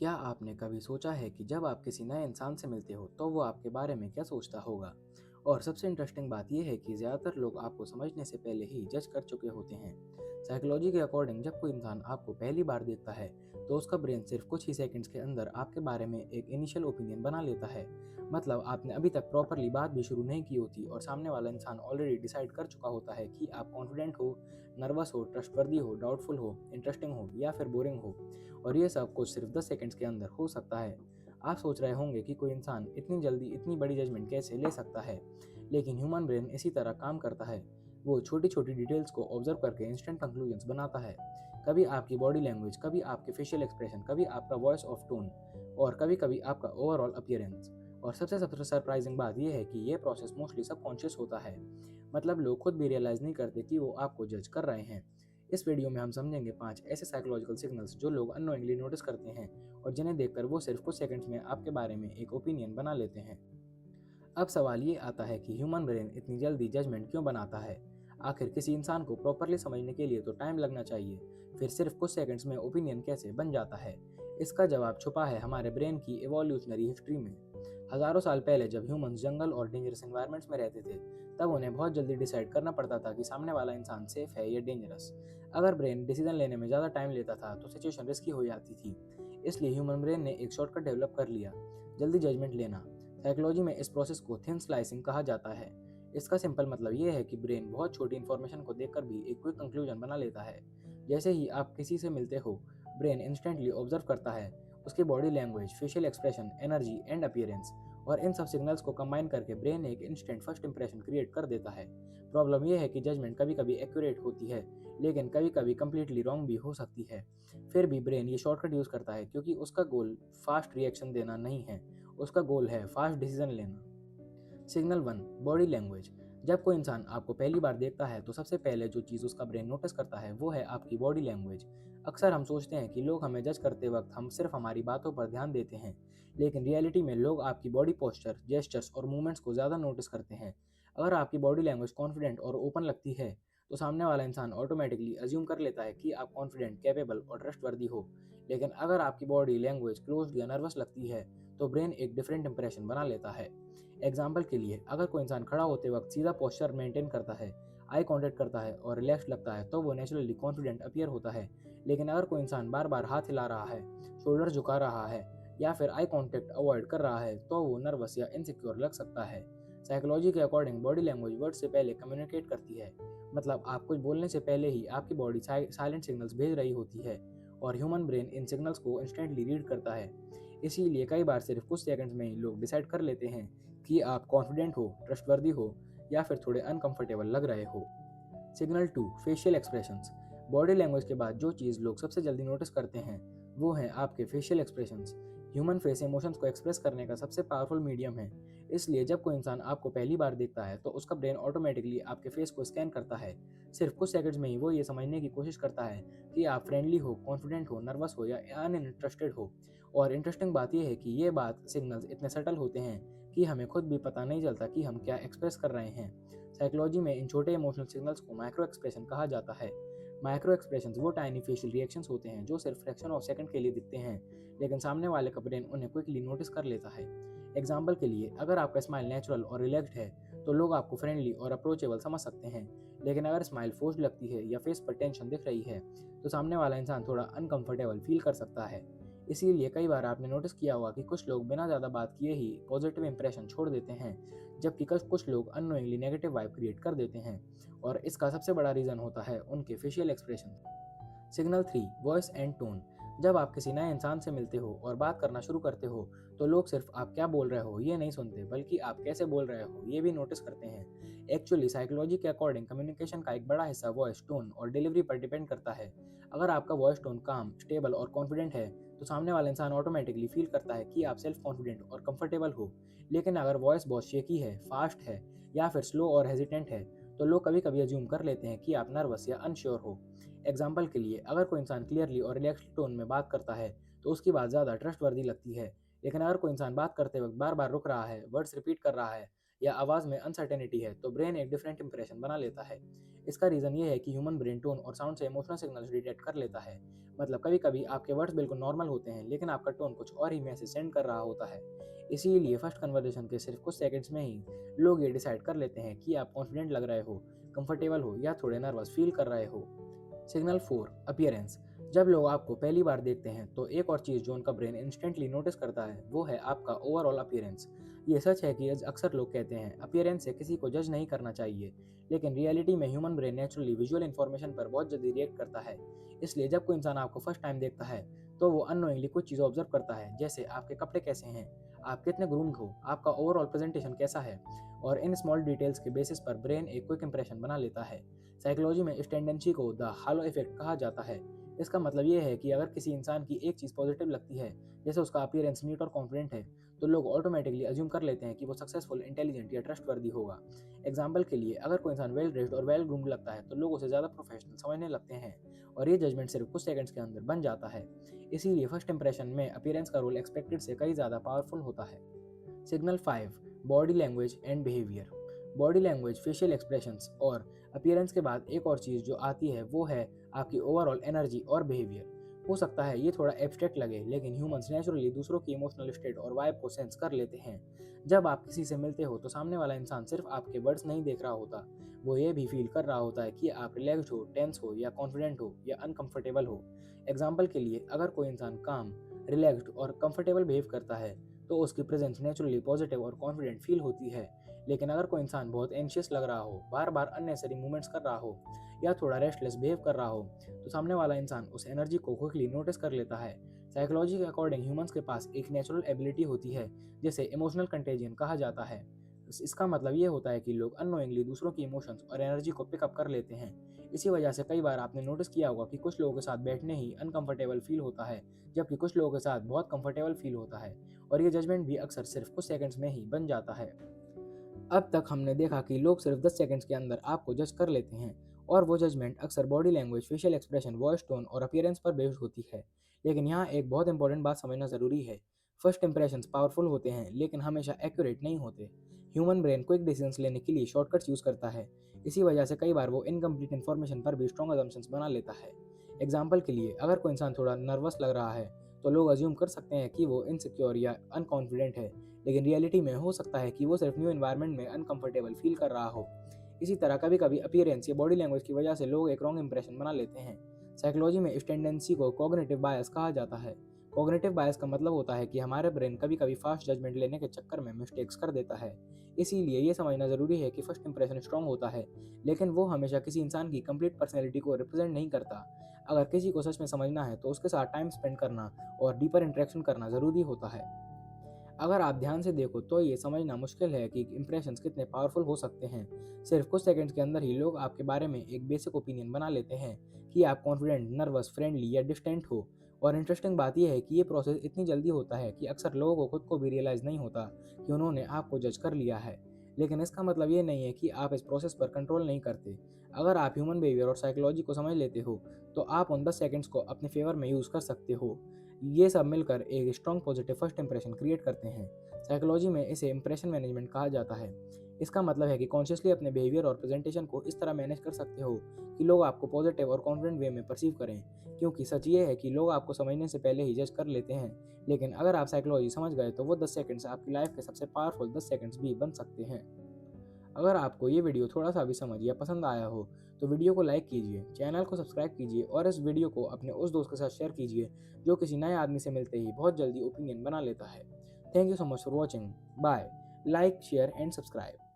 क्या आपने कभी सोचा है कि जब आप किसी नए इंसान से मिलते हो तो वो आपके बारे में क्या सोचता होगा? और सबसे इंटरेस्टिंग बात यह है कि ज़्यादातर लोग आपको समझने से पहले ही जज कर चुके होते हैं। साइकोलॉजी के अकॉर्डिंग जब कोई इंसान आपको पहली बार देखता है तो उसका ब्रेन सिर्फ कुछ ही सेकंड्स के अंदर आपके बारे में एक इनिशियल ओपिनियन बना लेता है। मतलब आपने अभी तक प्रॉपरली बात भी शुरू नहीं की होती और सामने वाला इंसान ऑलरेडी डिसाइड कर चुका होता है कि आप कॉन्फिडेंट हो, नर्वस हो, ट्रस्टवर्दी हो, डाउटफुल हो, इंटरेस्टिंग हो या फिर बोरिंग हो। और ये सब कुछ सिर्फ 10 सेकंड्स के अंदर हो सकता है। आप सोच रहे होंगे कि कोई इंसान इतनी जल्दी इतनी बड़ी जजमेंट कैसे ले सकता है, लेकिन ह्यूमन ब्रेन इसी तरह काम करता है। वो छोटी-छोटी डिटेल्स को ऑब्जर्व करके इंस्टेंट कंक्लूजन्स बनाता है। कभी आपकी बॉडी लैंग्वेज, कभी आपके फेशियल एक्सप्रेशन, कभी आपका वॉइस ऑफ टोन और कभी-कभी आपका ओवरऑल अपीयरेंस। और सबसे सबसे सरप्राइजिंग बात यह है कि ये प्रोसेस मोस्टली सबकॉन्शियस होता है। मतलब लोग खुद भी रियलाइज नहीं करते कि वो आपको जज कर रहे हैं। इस वीडियो में हम समझेंगे 5 ऐसे साइकोलॉजिकल सिग्नल्स जो लोग अननोइंगली नोटिस करते हैं और जिन्हें देखकर वो सिर्फ कुछ सेकंड्स में आपके बारे में एक ओपिनियन बना लेते हैं। अब सवाल ये आता है कि ह्यूमन ब्रेन इतनी जल्दी जजमेंट क्यों बनाता है? आखिर किसी इंसान को प्रॉपरली समझने के लिए तो टाइम लगना चाहिए, फिर सिर्फ कुछ सेकंड्स में ओपिनियन कैसे बन जाता है? इसका जवाब छुपा है हमारे ब्रेन की एवोल्यूशनरी हिस्ट्री में। हजारों साल पहले जब ह्यूमंस जंगल और डेंजरस एनवायरनमेंट्स में रहते थे, तब उन्हें बहुत जल्दी डिसाइड करना पड़ता था कि सामने वाला इंसान सेफ है या डेंजरस। अगर ब्रेन डिसीजन लेने में ज़्यादा टाइम लेता था तो सिचुएशन रिस्की हो जाती थी। इसलिए ह्यूमन ब्रेन ने एक शॉर्टकट डेवलप कर लिया, जल्दी जजमेंट लेना। साइकोलॉजी में इस प्रोसेस को थिन स्लाइसिंग कहा जाता है। इसका सिंपल मतलब ये है कि ब्रेन बहुत छोटी इन्फॉर्मेशन को देखकर भी एक क्विक कंक्लूजन बना लेता है। जैसे ही आप किसी से मिलते हो, ब्रेन इंस्टेंटली ऑब्जर्व करता है उसकी body language, facial expression, energy and appearance, और इन सब सिग्नल्स को कंबाइन करके ब्रेन एक इंस्टेंट फर्स्ट इंप्रेशन क्रिएट कर देता है। प्रॉब्लम यह है कि जजमेंट कभी कभी एक्यूरेट होती है, लेकिन कभी कभी कंप्लीटली रॉन्ग भी हो सकती है। फिर भी ब्रेन ये शॉर्टकट यूज करता है क्योंकि उसका गोल फास्ट रिएक्शन देना नहीं है, उसका गोल है फास्ट डिसीजन लेना। Signal one, body language. जब कोई इंसान आपको पहली बार देखता है तो सबसे पहले जो चीज़ उसका ब्रेन नोटिस करता है वो है आपकी बॉडी लैंग्वेज। अक्सर हम सोचते हैं कि लोग हमें जज करते वक्त हम सिर्फ हमारी बातों पर ध्यान देते हैं, लेकिन रियलिटी में लोग आपकी बॉडी पोस्चर, जेस्चर्स और मूवमेंट्स को ज़्यादा नोटिस करते हैं। अगर आपकी बॉडी लैंग्वेज कॉन्फिडेंट और ओपन लगती है तो सामने वाला इंसान ऑटोमेटिकली अज्यूम कर लेता है कि आप कॉन्फिडेंट, कैपेबल और ट्रस्टवर्दी हो। लेकिन अगर आपकी बॉडी लैंग्वेज क्लोज्ड या नर्वस लगती है तो ब्रेन एक डिफरेंट इंप्रेशन बना लेता है। एग्जाम्पल के लिए, अगर कोई इंसान खड़ा होते वक्त सीधा पोस्चर मेंटेन करता है, आई कांटेक्ट करता है और रिलैक्स लगता है तो वो नेचुरली कॉन्फिडेंट अपीयर होता है। लेकिन अगर कोई इंसान बार बार हाथ हिला रहा है, शोल्डर झुका रहा है या फिर आई कांटेक्ट अवॉइड कर रहा है तो वो नर्वस या इनसिक्योर लग सकता है। साइकोलॉजी के अकॉर्डिंग बॉडी लैंग्वेज वर्ड से पहले कम्युनिकेट करती है। मतलब आप कुछ बोलने से पहले ही आपकी बॉडी साइलेंट सिग्नल्स भेज रही होती है और ह्यूमन ब्रेन इन सिग्नल्स को इंस्टेंटली रीड करता है। इसीलिए कई बार सिर्फ कुछ सेकंड्स में ही लोग डिसाइड कर लेते हैं कि आप कॉन्फिडेंट हो, ट्रस्टवर्दी हो या फिर थोड़े अनकंफर्टेबल लग रहे हो। Signal to, facial expressions. Body language के बाद जो चीज़ लोग सबसे जल्दी नोटिस करते हैं वो हैं आपके facial expressions. Human face emotions को एक्सप्रेस करने का सबसे पावरफुल मीडियम है। इसलिए जब कोई इंसान आपको पहली बार देखता है तो उसका ब्रेन ऑटोमेटिकली आपके फेस को स्कैन करता है। सिर्फ कुछ सेकंड्स में ही वो ये समझने की कोशिश करता है कि आप फ्रेंडली हो, कॉन्फिडेंट हो, नर्वस हो या अनइंटरेस्टेड हो। और इंटरेस्टिंग बात यह है कि ये बात सिग्नल्स इतने सटल होते हैं कि हमें खुद भी पता नहीं चलता कि हम क्या एक्सप्रेस कर रहे हैं। साइकोलॉजी में इन छोटे इमोशनल सिग्नल्स को माइक्रो एक्सप्रेशन कहा जाता है। माइक्रो एक्सप्रेशंस वो टाइनी फेशियल रिएक्शंस होते हैं जो सिर्फ फ्रैक्शन ऑफ सेकंड के लिए दिखते हैं, लेकिन सामने वाले का ब्रेन उन्हें क्विकली नोटिस कर लेता है। एग्जाम्पल के लिए, अगर आपका स्माइल नेचुरल और रिलैक्स्ड है तो लोग आपको फ्रेंडली और अप्रोचेबल समझ सकते हैं। लेकिन अगर स्माइल फोर्स्ड लगती है या फेस पर टेंशन दिख रही है तो सामने वाला इंसान थोड़ा अनकंफर्टेबल फील कर सकता है। इसीलिए कई बार आपने नोटिस किया होगा कि कुछ लोग बिना ज़्यादा बात किए ही पॉजिटिव इंप्रेशन छोड़ देते हैं, जबकि कुछ लोग अननोइंगली नेगेटिव वाइब क्रिएट कर देते हैं। और इसका सबसे बड़ा रीज़न होता है उनके facial expression. Signal three, voice and tone. जब आप किसी नए इंसान से मिलते हो और बात करना शुरू करते हो तो लोग सिर्फ आप क्या बोल रहे हो ये नहीं सुनते, बल्कि आप कैसे बोल रहे हो ये भी नोटिस करते हैं। एक्चुअली साइकोलॉजी के अकॉर्डिंग कम्युनिकेशन का एक बड़ा हिस्सा वॉइस टोन और डिलीवरी पर डिपेंड करता है। अगर आपका वॉइस टोन काम, स्टेबल और कॉन्फिडेंट है तो सामने वाला इंसान ऑटोमेटिकली फील करता है कि आप सेल्फ कॉन्फिडेंट और कंफर्टेबल हो। लेकिन अगर वॉइस बहुत शेकी है, फास्ट है या फिर स्लो और हेजिटेंट है तो लोग कभी कभी अज्यूम कर लेते हैं कि आप नर्वस या अनश्योर हो। एग्जाम्पल के लिए, अगर कोई इंसान क्लियरली और रिलैक्स्ड टोन में बात करता है तो उसकी बात ज़्यादा ट्रस्टवर्दी लगती है। लेकिन अगर कोई इंसान बात करते वक्त बार बार रुक रहा है, वर्ड्स रिपीट कर रहा है या आवाज़ में अनसर्टेनिटी है तो ब्रेन एक डिफरेंट इंप्रेशन बना लेता है। इसका रीज़न ये है कि ह्यूमन ब्रेन टोन और साउंड से इमोशनल सिग्नल्स डिटेक्ट कर लेता है। मतलब कभी कभी आपके वर्ड्स बिल्कुल नॉर्मल होते हैं लेकिन आपका टोन कुछ और ही मैसेज सेंड कर रहा होता है। इसीलिए फर्स्ट कन्वर्सेशन के सिर्फ कुछ सेकंड्स में ही लोग ये डिसाइड कर लेते हैं कि आप कॉन्फिडेंट लग रहे हो, कंफर्टेबल हो या थोड़े नर्वस फील कर रहे हो। Signal 4, appearance. जब लोग आपको पहली बार देखते हैं तो एक और चीज़ जो उनका ब्रेन इंस्टेंटली नोटिस करता है वो है आपका ओवरऑल अपीयरेंस। ये सच है कि अक्सर लोग कहते हैं अपीयरेंस से किसी को जज नहीं करना चाहिए, लेकिन रियलिटी में human brain naturally visual information पर बहुत जल्दी रिएक्ट करता है। इसलिए जब कोई इंसान आपको फर्स्ट टाइम देखता है तो वो अननोइंगली कुछ चीज़ें ऑब्जर्व करता है, जैसे आपके कपड़े कैसे हैं, आप कितने ग्रूम्ड हो, आपका ओवरऑल प्रेजेंटेशन कैसा है। और इन स्मॉल डिटेल्स के बेसिस पर ब्रेन एक क्विक इंप्रेशन बना लेता है। साइकोलॉजी में इस टेंडेंसी को द हालो इफेक्ट कहा जाता है। इसका मतलब ये है कि अगर किसी इंसान की एक चीज़ पॉजिटिव लगती है, जैसे उसका अपीयरेंस नीट और कॉन्फिडेंट है, तो लोग ऑटोमेटिकली अज्यूम कर लेते हैं कि वो सक्सेसफुल, इंटेलिजेंट या ट्रस्टवर्दी होगा। एग्जाम्पल के लिए, अगर कोई इंसान वेल ड्रेस्ड और वेल ग्रूम्ड लगता है तो लोग उसे ज़्यादा प्रोफेशनल समझने लगते हैं, और ये जजमेंट सिर्फ कुछ सेकंड्स के अंदर बन जाता है। इसीलिए फर्स्ट इंप्रेशन में अपीयरेंस का रोल एक्सपेक्टेड से कई ज़्यादा पावरफुल होता है। Signal 5, body language and behaviour. Body language, facial expressions और अपीयरेंस के बाद एक और चीज़ जो आती है वो है आपकी ओवरऑल एनर्जी और बिहेवियर। हो सकता है ये थोड़ा एब्स्ट्रैक्ट लगे, लेकिन ह्यूमंस नेचुरली दूसरों की इमोशनल स्टेट और वाइब को सेंस कर लेते हैं। जब आप किसी से मिलते हो तो सामने वाला इंसान सिर्फ आपके वर्ड्स नहीं देख रहा होता, वो ये भी फील कर रहा होता है कि आप रिलैक्स्ड हो, टेंस हो या कॉन्फिडेंट हो या अनकंफर्टेबल हो। एग्जाम्पल के लिए, अगर कोई इंसान काम, रिलैक्स्ड और कंफर्टेबल बिहेव करता है तो उसकी प्रेजेंस नेचुरली पॉजिटिव और कॉन्फिडेंट फील होती है। लेकिन अगर कोई इंसान बहुत एंशियस लग रहा हो, बार बार अननेसेसरी मूवमेंट्स कर रहा हो या थोड़ा रेस्टलेस बिहेव कर रहा हो, तो सामने वाला इंसान उस एनर्जी को क्विकली नोटिस कर लेता है। साइकोलॉजी के अकॉर्डिंग ह्यूमंस के पास एक नेचुरल एबिलिटी होती है जिसे इमोशनल कंटेजियन कहा जाता है। इसका मतलब ये होता है कि लोग अननोइंगली दूसरों की इमोशंस और एनर्जी को पिकअप कर लेते हैं। इसी वजह से कई बार आपने नोटिस किया होगा कि कुछ लोगों के साथ बैठने ही अनकंफर्टेबल फील होता है, जबकि कुछ लोगों के साथ बहुत कंफर्टेबल फील होता है, और ये जजमेंट भी अक्सर सिर्फ कुछ सेकंड्स में ही बन जाता है। अब तक हमने देखा कि लोग सिर्फ 10 सेकंड्स के अंदर आपको जज कर लेते हैं, और वो जजमेंट अक्सर body language, facial expression, voice tone और अपीयरेंस पर बेस्ड होती है। लेकिन यहाँ एक बहुत इंपॉर्टेंट बात समझना ज़रूरी है। फर्स्ट इंप्रेशंस पावरफुल होते हैं लेकिन हमेशा एक्यूरेट नहीं होते। ह्यूमन ब्रेन क्विक डिसीजंस लेने के लिए शॉर्टकट्स यूज़ करता है। इसी वजह से कई बार वो इनकम्प्लीट इन्फॉर्मेशन पर भी स्ट्रॉन्ग अजम्पशंस बना लेता है। एग्जाम्पल के लिए, अगर कोई इंसान थोड़ा नर्वस लग रहा है तो लोग अज्यूम कर सकते हैं कि वो इनसिक्योर या अनकॉन्फिडेंट है, लेकिन रियलिटी में हो सकता है कि वो सिर्फ न्यू एनवायरनमेंट में अनकंफर्टेबल फील कर रहा हो। इसी तरह कभी कभी अपीयरेंस या बॉडी लैंग्वेज की वजह से लोग एक रॉन्ग इंप्रेशन बना लेते हैं। साइकोलॉजी में इस टेंडेंसी को कॉग्निटिव बायस कहा जाता है। कॉग्निटिव बायस का मतलब होता है कि हमारे ब्रेन कभी कभी फास्ट जजमेंट लेने के चक्कर में मिस्टेक्स कर देता है। इसीलिए ये समझना ज़रूरी है कि फर्स्ट इंप्रेशन स्ट्रॉन्ग होता है, लेकिन वो हमेशा किसी इंसान की कंप्लीट पर्सनैलिटी को रिप्रेजेंट नहीं करता। अगर किसी को सच में समझना है तो उसके साथ टाइम स्पेंड करना और डीपर इंटरेक्शन करना ज़रूरी होता है। अगर आप ध्यान से देखो तो ये समझना मुश्किल है कि इंप्रेशंस कितने पावरफुल हो सकते हैं। सिर्फ कुछ सेकंड्स के अंदर ही लोग आपके बारे में एक बेसिक ओपिनियन बना लेते हैं कि आप कॉन्फिडेंट, नर्वस, फ्रेंडली या डिस्टेंट हो। और इंटरेस्टिंग बात यह है कि ये प्रोसेस इतनी जल्दी होता है कि अक्सर लोगों को खुद को भी रियलाइज़ नहीं होता कि उन्होंने आपको जज कर लिया है। लेकिन इसका मतलब ये नहीं है कि आप इस प्रोसेस पर कंट्रोल नहीं करते। अगर आप ह्यूमन बिहेवियर और साइकोलॉजी को समझ लेते हो तो आप उन 10 सेकंड्स को अपने फेवर में यूज़ कर सकते हो। ये सब मिलकर एक strong positive first impression create करते हैं। साइकोलॉजी में इसे इंप्रेशन मैनेजमेंट कहा जाता है। इसका मतलब है कि कॉन्शियसली अपने बिहेवियर और प्रेजेंटेशन को इस तरह मैनेज कर सकते हो कि लोग आपको पॉजिटिव और कॉन्फिडेंट वे में परसीव करें। क्योंकि सच ये है कि लोग आपको समझने से पहले ही जज कर लेते हैं, लेकिन अगर आप साइकोलॉजी समझ गए तो वो 10 सेकंड्स आपकी लाइफ के सबसे पावरफुल 10 सेकंड्स भी बन सकते हैं। अगर आपको ये वीडियो थोड़ा सा भी समझ या पसंद आया हो तो वीडियो को लाइक कीजिए, चैनल को सब्सक्राइब कीजिए और इस वीडियो को अपने उस दोस्त के साथ शेयर कीजिए जो किसी नए आदमी से मिलते ही बहुत जल्दी ओपिनियन बना लेता है। Thank you so much for watching. Bye. Like, share and subscribe.